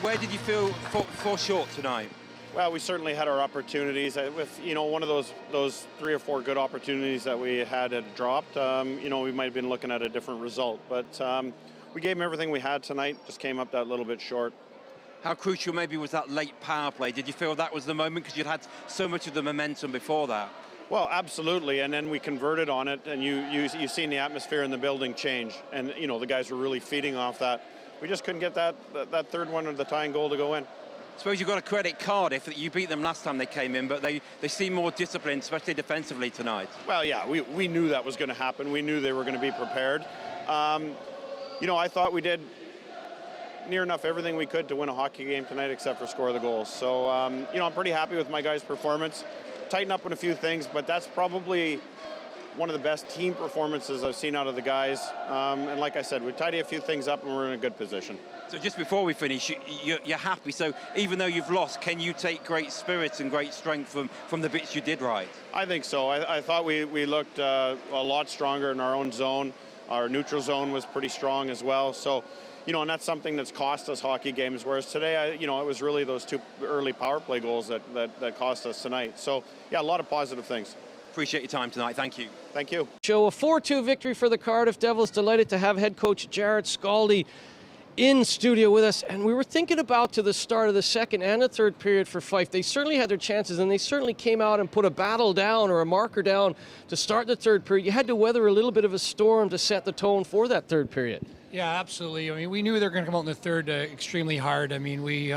where did you fall short tonight? Well, we certainly had our opportunities. With one of those 3 or 4 good opportunities that we had dropped, we might have been looking at a different result. But we gave them everything we had tonight. Just came up that little bit short. How crucial maybe was that late power play? Did you feel that was the moment because you'd had so much of the momentum before that? Well, absolutely, and then we converted on it, and you've seen the atmosphere in the building change, and the guys were really feeding off that. We just couldn't get that third one or the tying goal to go in. I suppose you've got to credit Cardiff that you beat them last time they came in, but they seem more disciplined, especially defensively tonight. Well, yeah, we knew that was going to happen. We knew they were going to be prepared. I thought we did near enough everything we could to win a hockey game tonight except for score the goals. So, I'm pretty happy with my guys' performance. Tighten up on a few things, but that's probably one of the best team performances I've seen out of the guys. And like I said, we tidy a few things up and we're in a good position. So just before we finish, you're happy. So even though you've lost, can you take great spirit and great strength from the bits you did right? I think so. I thought we looked a lot stronger in our own zone. Our neutral zone was pretty strong as well. So, and that's something that's cost us hockey games. Whereas today, it was really those 2 early power play goals that cost us tonight. So, yeah, a lot of positive things. Appreciate your time tonight. Thank you. Thank you. Show a 4-2 victory for the Cardiff Devils. Delighted to have head coach Jarrod Skalde in studio with us. And we were thinking about to the start of the second and the third period for Fife. They certainly had their chances, and they certainly came out and put a battle down or a marker down to start the third period. You had to weather a little bit of a storm to set the tone for that third period. Yeah, absolutely. I mean, we knew they were going to come out in the third extremely hard. I mean, we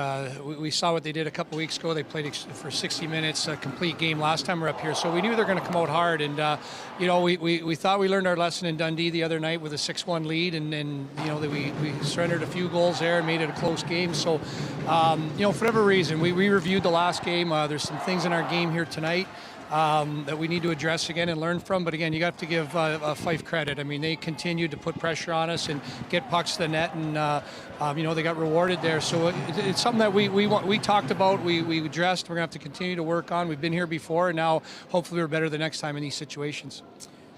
saw what they did a couple weeks ago. They played for 60 minutes, a complete game last time we were up here. So we knew they were going to come out hard. And, we thought we learned our lesson in Dundee the other night with a 6-1 lead. And then, we surrendered a few goals there and made it a close game. So, for whatever reason, we reviewed the last game. There's some things in our game here tonight that we need to address again and learn from. But again, you have to give Fife credit. I mean, they continued to put pressure on us and get pucks to the net, and they got rewarded there. So it's something that we talked about, we addressed. We're gonna have to continue to work on. We've been here before, and now hopefully we're better the next time in these situations.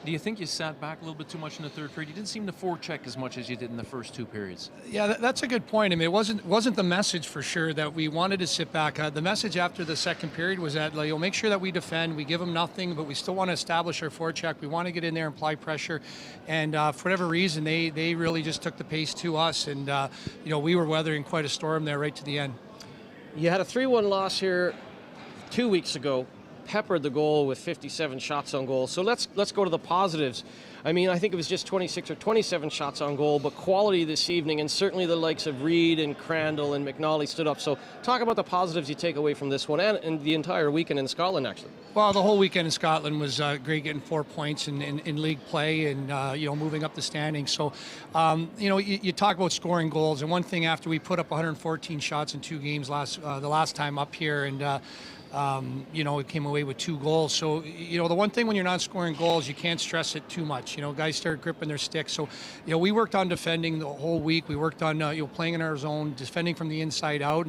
Do you think you sat back a little bit too much in the third period? You didn't seem to forecheck as much as you did in the first 2 periods. Yeah, that's a good point. I mean, it wasn't the message for sure that we wanted to sit back. The message after the second period was that make sure that we defend, we give them nothing, but we still want to establish our forecheck. We want to get in there and apply pressure. And for whatever reason, they really just took the pace to us, and we were weathering quite a storm there right to the end. You had a 3-1 loss here 2 weeks ago. Peppered the goal with 57 shots on goal. So let's go to the positives. I mean, I think it was just 26 or 27 shots on goal, but quality this evening, and certainly the likes of Reed and Crandall and McNally stood up. So talk about the positives you take away from this one and the entire weekend in Scotland, actually. Well, the whole weekend in Scotland was great, getting 4 points in league play and, moving up the standings. So, you talk about scoring goals, and one thing after we put up 114 shots in 2 games the last time up here, and it came away with 2 goals. So, the one thing when you're not scoring goals, you can't stress it too much. Guys start gripping their sticks. So, we worked on defending the whole week. We worked on, playing in our zone, defending from the inside out,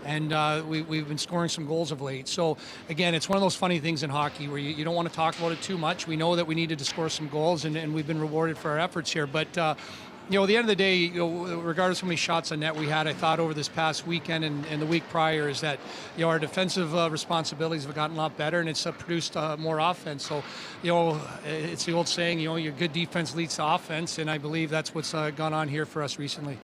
and we've been scoring some goals of late. So, again, it's one of those funny things in hockey where you don't want to talk about it too much. We know that we needed to score some goals, and we've been rewarded for our efforts here. But, at the end of the day, regardless of how many shots on net we had, I thought over this past weekend and the week prior is that, our defensive responsibilities have gotten a lot better, and it's produced more offense. So, it's the old saying, your good defense leads to offense, and I believe that's what's gone on here for us recently.